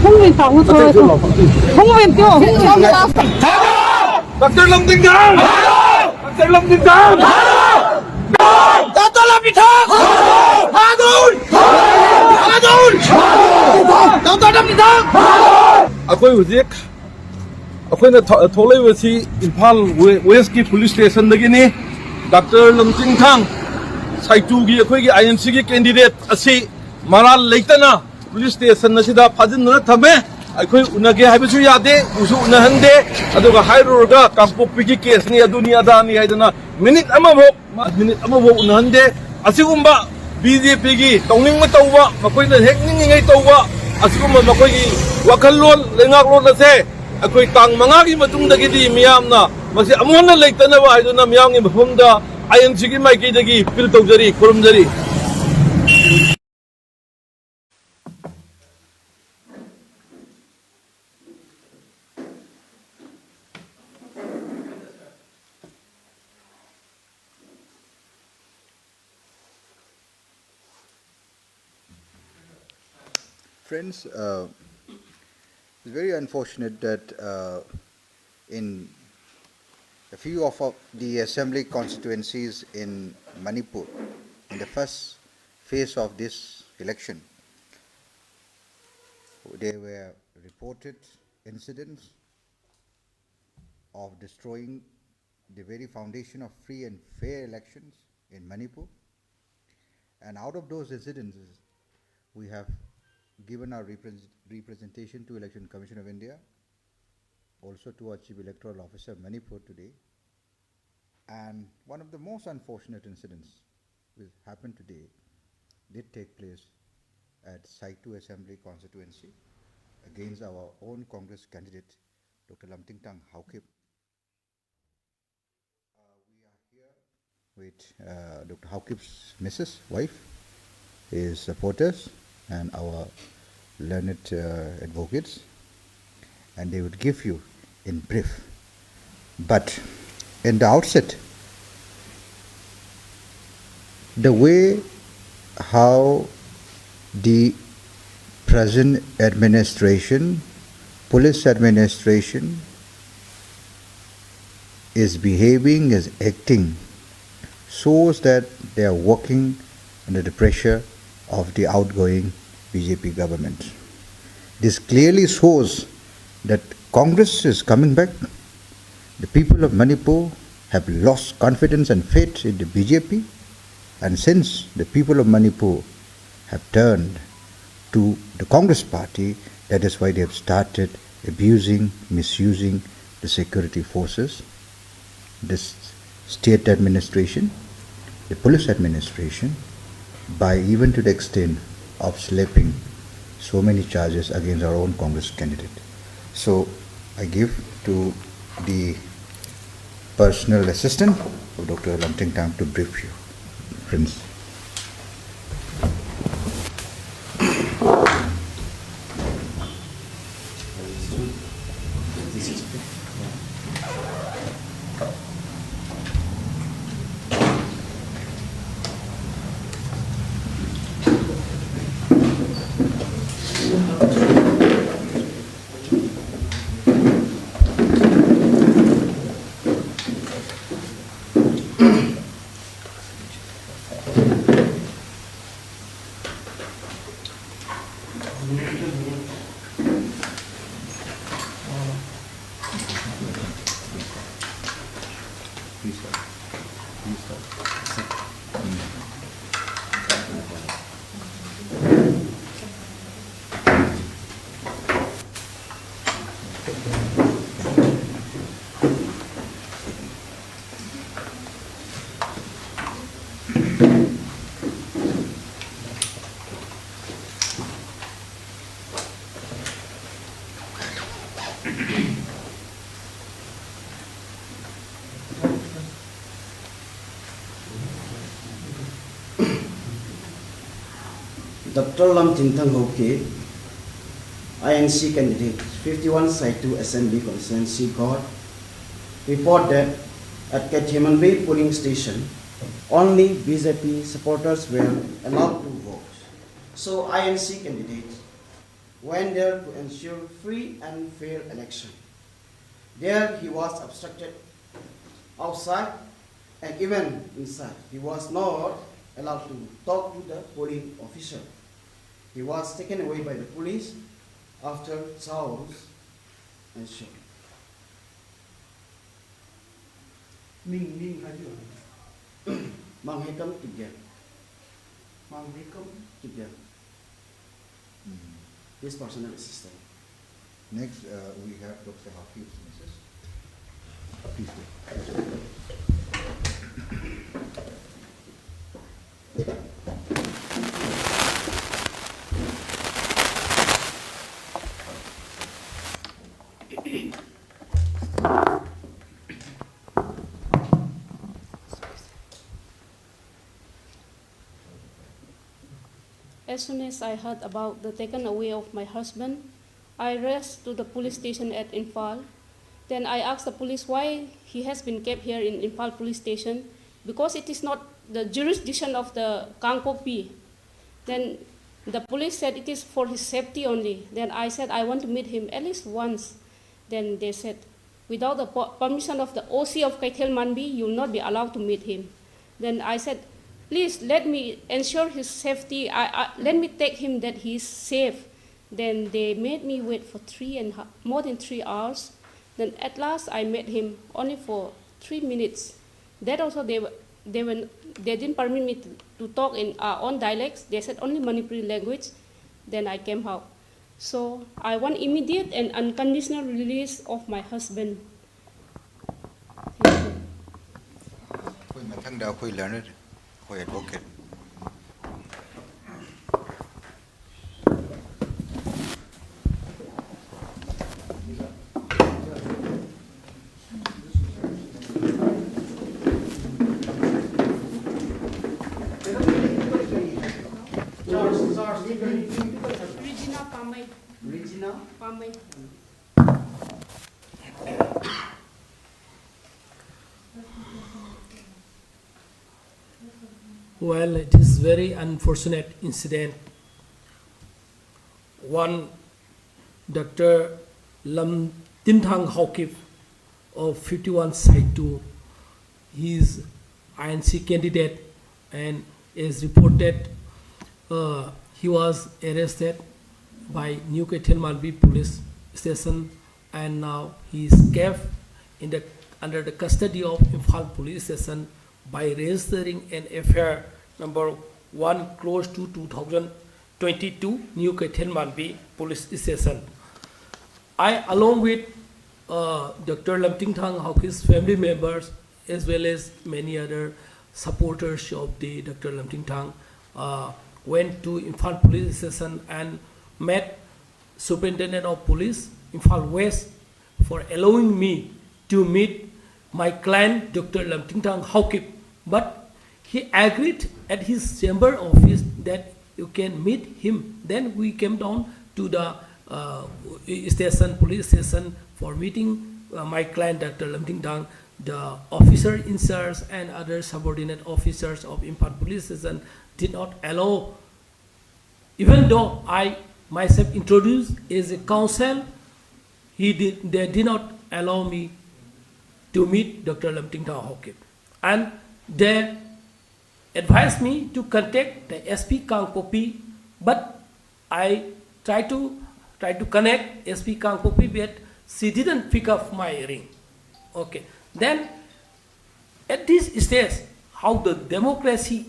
홍민 다 웃어야죠. 홍민 뛰어. Akwai hujik akwai na tholai wasi Imphal West ki police station dagi ni Dr. Lamting Thang Saitu gi akwai gi INC gi candidate asi maral leitana police station na sida phajin na thame akwai unage haibasu yade usu unahande aduga hairoga Kangpokpi gi case ni aduni adani haidana minute amabo unahande asigumba BJP gi tongning ma tawba makoi na hekning ngai tawba asigumba makoi gi wakalon lengaklon na se akoi tang mangagi matungdagi di miyamna masi amuna leitana ba haiduna miyamgi mafumda INC gi maiki dagi pil tawjari kurumjari. Friends, it's very unfortunate that in a few of the assembly constituencies in Manipur, in the first phase of this election, there were reported incidents of destroying the very foundation of free and fair elections in Manipur. And out of those incidences, we have given our representation to Election Commission of India, also to our Chief Electoral Officer Manipur today. And one of the most unfortunate incidents which happened today did take place at Saitu Assembly constituency against our own Congress candidate, Dr. Lamting Tang Haukip. We are here with Dr. Haukip's Mrs. wife, his supporters, and our learned advocates, and they would give you in brief. But in the outset, the way how the present administration, police administration is behaving, is acting, shows that they are working under the pressure of the outgoing BJP government. This clearly shows that Congress is coming back. The people of Manipur have lost confidence and faith in the BJP, and since the people of Manipur have turned to the Congress party, that is why they have started abusing, misusing the security forces, this state administration, the police administration, by even to the extent of slapping so many charges against our own Congress candidate. So I give to the personal assistant of Dr. Lamting Tang to brief you. Friends. Dr. Lamting Tang Haukip, INC candidate, 51 Saitu Assembly Constituency Court, report that at Kethemanbi polling station, only BJP supporters were allowed to vote. So INC candidates went there to ensure free and fair election. There he was obstructed outside and even inside. He was not allowed to talk to the polling officer. He was taken away by the police after shouts and shouting. Manghekam together. Together. This personal assistant. Next, we have Dr. Hafiz, Mrs. Please As soon as I heard about the taken away of my husband, I raced to the police station at Imphal. Then I asked the police why he has been kept here in Imphal police station, because it is not the jurisdiction of the Kangpopi. Then the police said it is for his safety only. Then I said I want to meet him at least once. Then they said, without the permission of the OC of Kethemanbi, you will not be allowed to meet him. Then I said, please let me ensure his safety. Let me take him that he is safe. Then they made me wait for more than 3 hours. Then at last I met him only for 3 minutes. That also they didn't permit me to talk in our own dialects. They said only Manipuri language. Then I came out. So I want immediate and unconditional release of my husband. Thank you. Advocate. Regina Pamay. Regina Pamay. Well, it is very unfortunate incident. One Dr. Lam Tintang Haukip of 51 Saitu, he is INC candidate, and is reported he was arrested by New Kethemanbi police station, and now he is kept under the custody of Imphal police station by registering an affair number 1 close to 2022 New Kethemanbi police station. I, along with Dr. Lamtingthang Hauk's family members, as well as many other supporters of the Dr. Lamtingthang, went to Imphal police station and met Superintendent of Police Imphal West for allowing me to meet my client Dr. Lamtingthang Haukip. But he agreed at his chamber office that you can meet him. Then we came down to the police station for meeting my client Dr. Lamtingthang. The officer in charge and other subordinate officers of Imphal police station did not allow, even though I myself introduced as a counsel, they did not allow me to meet Dr. Lamtingthang Haukip. And they advised me to contact the SP Kangpopi, but I tried to connect SP Kangpopi, but she didn't pick up my ring. Okay. Then at this stage, how the democracy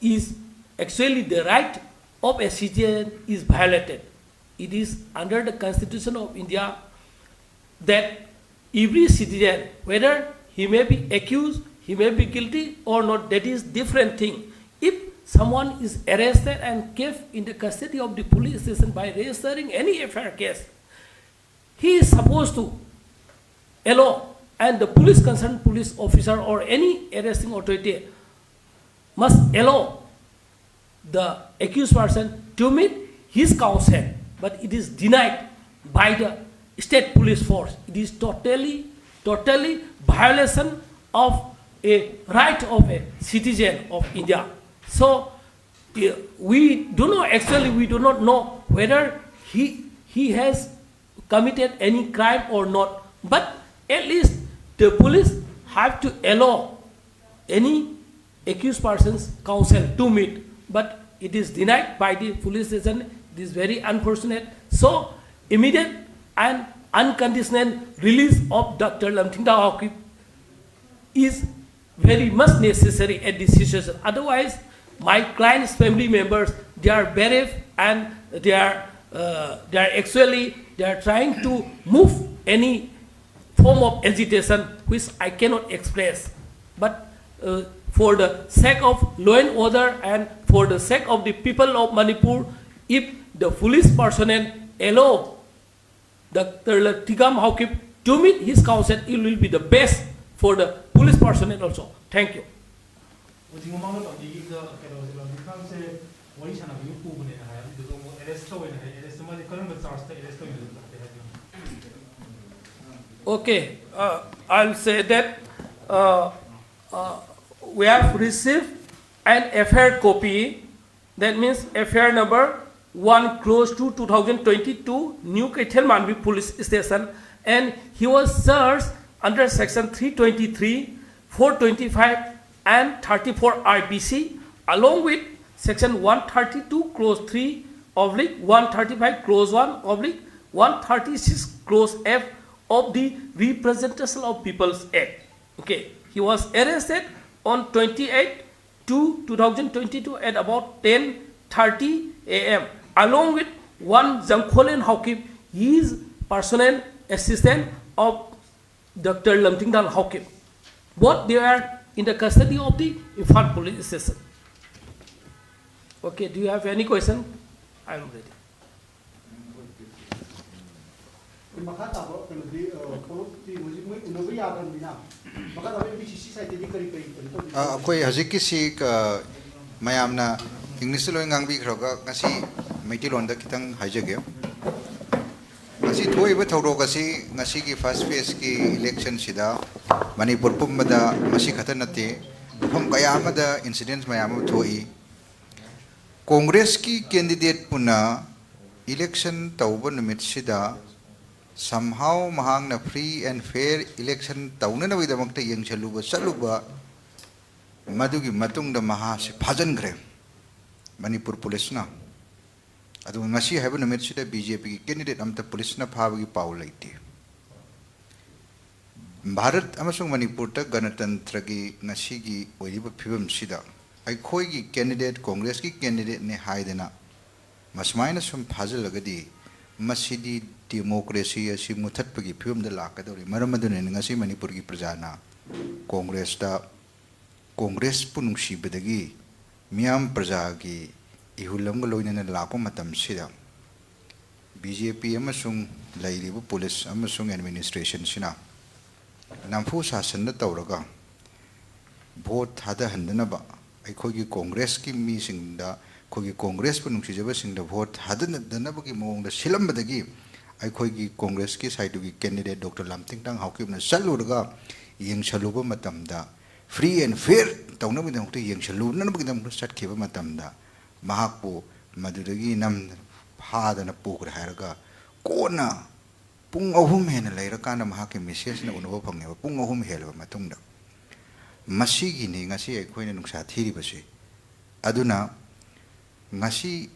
is actually the right of a citizen is violated. It is under the Constitution of India that every citizen, whether he may be accused, he may be guilty or not, that is different thing. If someone is arrested and kept in the custody of the police station by registering any affair case, he is supposed to allow, and the concerned police officer or any arresting authority must allow the accused person to meet his counsel, but it is denied by the state police force. It is totally totally violation of a right of a citizen of India. So we do not know whether he has committed any crime or not. But at least the police have to allow any accused person's counsel to meet. But it is denied by the police station. It is very unfortunate. So immediate and unconditional release of Dr. Lamtingtang Haokip is very much necessary at this situation. Otherwise, my client's family members, they are brave and they are trying to move any form of agitation which I cannot express. But for the sake of law and order and for the sake of the people of Manipur, if the police personnel allow Dr. Lamtingtang Haokip to meet his counsel, it will be the best for the police personnel also. Thank you. Okay, I'll say that we have received an FIR copy, that means FIR number 1 close to 2022 New Kaithel Manvi Police Station, and he was searched under section 323, 425 and 34 RBC along with section 132 clause 3 oblique 135 clause 1 oblique 136 clause F of the Representation of People's Act. Okay, he was arrested on 28/2/2022 at about 10:30 a.m. along with one Jangkholen Haokip, his personal assistant of Dr. Lamtingtang Haokip. Both they are in the custody of the Imphal Police Station. Okay, do you have any question? I am ready. Koi haziki si mayamna English lo ngang bi khroga ngasi meiti londa kitang haijage ngasi thoi ba thoro kasi ngasi ki first phase ki election sida Manipur pumbada masi khatanate phom kayamada incidents mayam thoi Congress ki candidate puna election tauba numit sida somehow mahang na free and fair election tauna na widamakta yang chaluba madugi matung da maha si phajan gre Manipur police na adu ngasi haiba numit sida BJP ki candidate amta police na phabagi paul laiti Bharat amasung Manipur ta ganatantra gi ngasi gi oiba phibam sida ai khoi gi candidate Congress ki candidate ne haidena masmaina sum phajal masidi democracy asi muthatpagi phibam da lakadori maramadune ngasi Manipur gi prajana Congress ta Congress punungsi bedagi miam praja gi ihulam ga loina lako matam sida BJP amasung lairibu police amasung administration sina namfu sasan da tawraga vote hada handana ba ai khoi gi Congress ki mi singda khoi gi Congress punungsi jaba singda vote hadana dana ba gi mong da silam badagi ai khoi gi Congress ki Saitu gi candidate Dr. Lamtingtang Haokip na salurga yeng saluba matam da free and fair tauna bi dang yeng salu na ba gi dang sat kheba matam da mahakpo madudagi nam phadana pukra haraga kona pung ahum hena laira kana mahake message na unuba phangne pung ahum helba matungda masigi ni ngasi ai nungsa thiri base aduna ngasi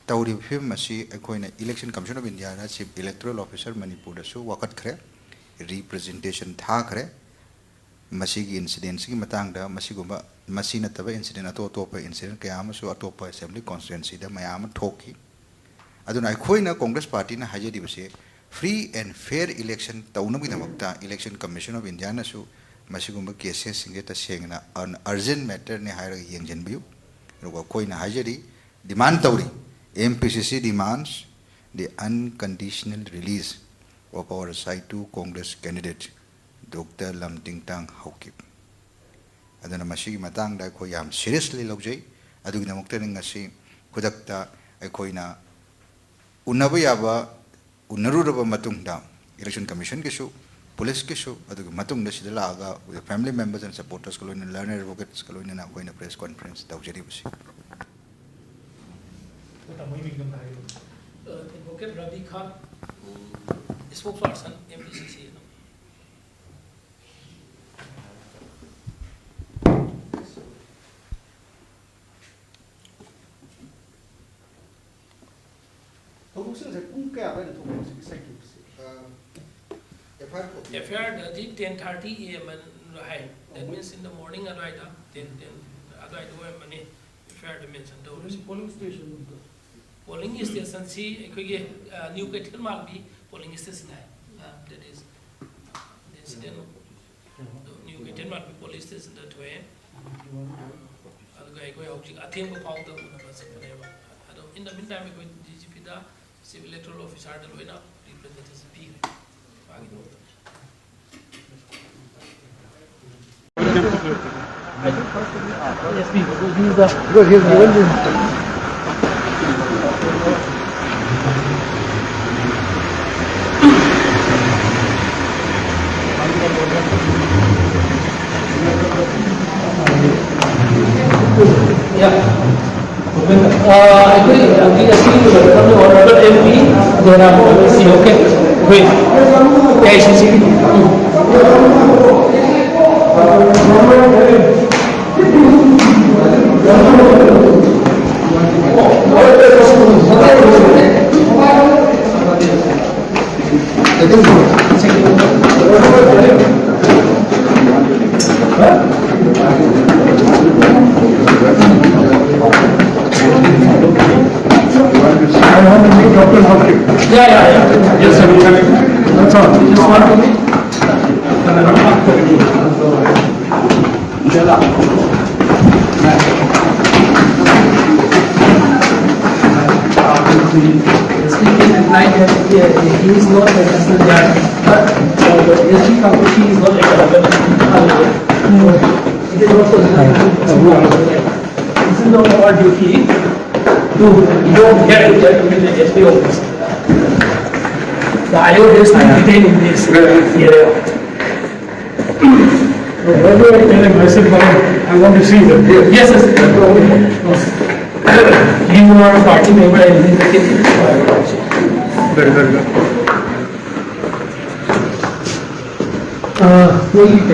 tawri phim masi ai election commission of India na chief electoral officer Manipur da su wakat khre representation tha khre masigi incidents gi matang da masigumba masina taba incident topa incident kaya amasu atopa assembly constituency da mayam thoki aduna ai na Congress party na hajedi base free and fair election tauna bi damakta election commission of India na su masigumba cases singeta sengna an urgent matter ne haira yengjen biu ruga koina hajedi demand tawri MPCC demands the unconditional release of our Saitu Congress candidate Dr. Lamtingtang Haokip adana masigi matang da ko yam seriously lojai adugi namukta ngasi khudakta aikoina unaba yaba unaruraba matungda election commission ke su police kishu adu matung da sidala aga with family members and supporters ko loina learner advocates ko loina na koina press conference tawjari busi Advocate Ravi Khan, spokesperson MPCC. FIR 10:30 AM and that means in the morning at 10 money FIR dimension polling station polling station see new critical mark be polling station that is the incident new critical mark polling station that way in the meantime DGP the civil electoral officer the representative yes, because he is given this. Actually, from the honorable MP, there are policy, okay, with KCC. Yeah. Yes, sir. That's all. Just want to be. He is not a custodian, but the SG company is not a it is also this is not our duty to go here and check with the SG office. The IO is detained in this area. I want to see them. Yes, you are a party member and very good.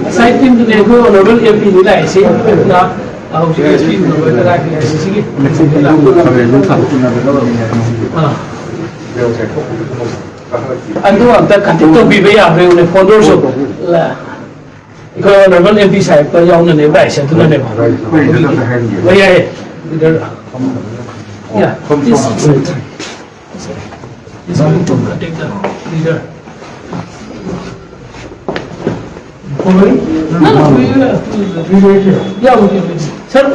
Aside from the nego honorable MP nila isi na speak honorable ka kaya sige ano ang takatito bibaya may une fondor so la ikaw honorable MP sahib pa yaw na ne ba isa to na ne ba yeah this is going to protect the leader. No, we will yeah, we can. Sir,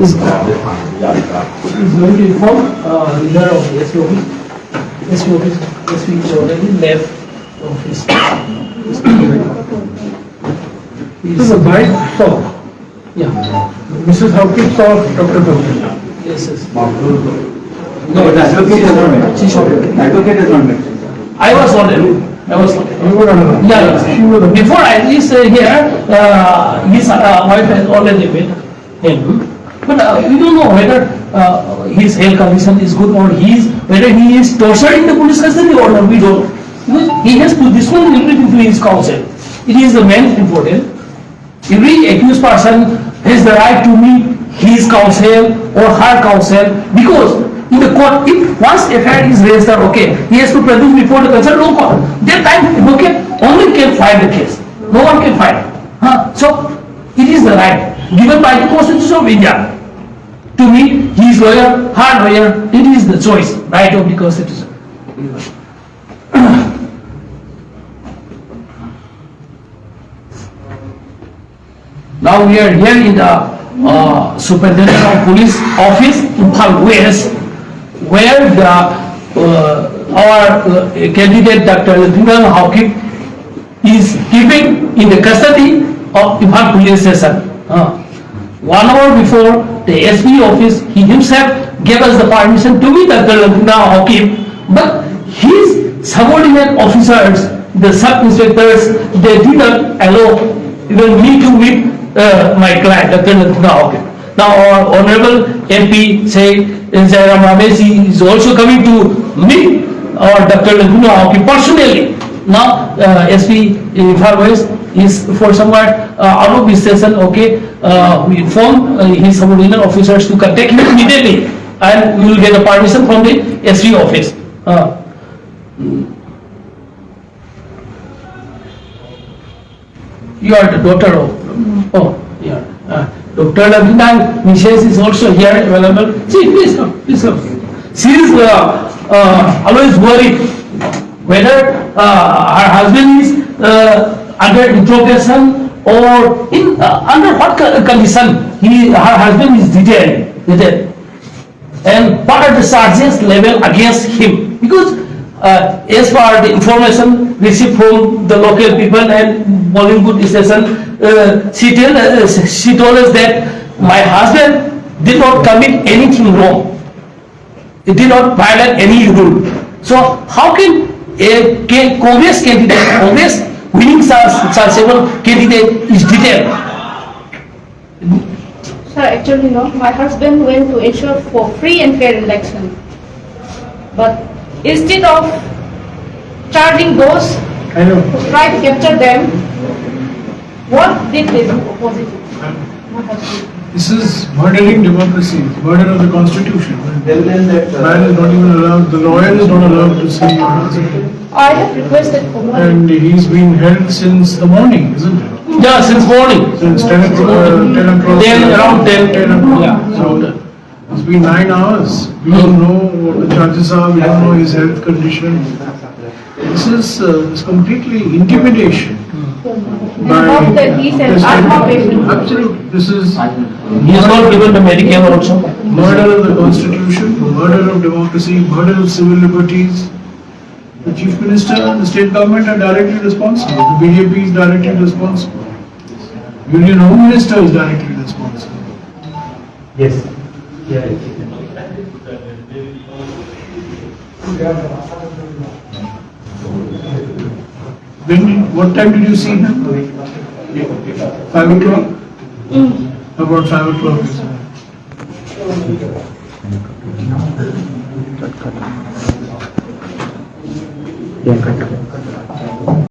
is going to inform leader of the SOP. SOP is already left office. This is a bright talk. Yeah. Mrs. Hawkins saw Dr. Dr. Yes, yes. No, the advocate is not met. Advocate is not met. I was on it. You were on it. Yeah, before I reached here, his wife has already met him. But we don't know whether his health condition is good or whether he is tortured in the police custody or not. We don't. Because he has put this one into his counsel. It is the main important. Every accused person has the right to meet his counsel or her counsel, because in the court, if once FIR is registered, okay, he has to produce before the concerned law court. That time, okay, only can file the case. No one can file. So, it is the right given by the Constitution of India to meet his lawyer, her lawyer. It is the choice, right of the Constitution. Now we are here in the Superintendent of Police Office in Phal West, where our candidate Dr. Hawkins is keeping in the custody of Imphal police station. 1 hour before the SP office, he himself gave us the permission to meet Dr. Lamtina Hakim, but his subordinate officers, the sub-inspectors, they did not allow even me to meet my client, Dr. Lamtina Hakim. Now our Honorable MP say Jairam Ramesi is also coming to meet our Dr. Lamtina Hakim personally. Now SP Imphal West is for somewhere out of this session, okay, we inform his subordinate officers to contact him immediately and we will get a permission from the SP office. You are the daughter of, yeah, Dr. Lavina Mrs. is also here available. See, please come, please come. She is always worried whether her husband is under interrogation or in under what condition her husband is detained, and what are the charges level against him, because as per the information received from the local people and Bollywood station, she told us that my husband did not commit anything wrong, he did not violate any rule. So how can a Congress candidate, Congress winning successful candidate is detained? Sir, actually no, my husband went to ensure for free and fair election. But instead of charging those who tried to capture them, what did they do opposite? This is murdering democracy, murder of the constitution. Man is not even allowed, the lawyer is not allowed to see your husband. I have requested for money. And he's been held since the morning, isn't it? Yeah, since morning. Since 10 o'clock. 10 o'clock. Around 10. 10 o'clock. Yeah. So it's been 9 hours. We don't know what the charges are, we don't know his health condition. This is completely intimidation. And about that he said, I'm not patient. Absolutely. This is He is not given the Medicare also. murder of the constitution, murder of democracy, murder of civil liberties. The chief minister and the state government are directly responsible. The BJP is directly responsible. Union Home Minister is directly responsible. Yes. What time did you see him? 5 o'clock? About 5 o'clock. Cut.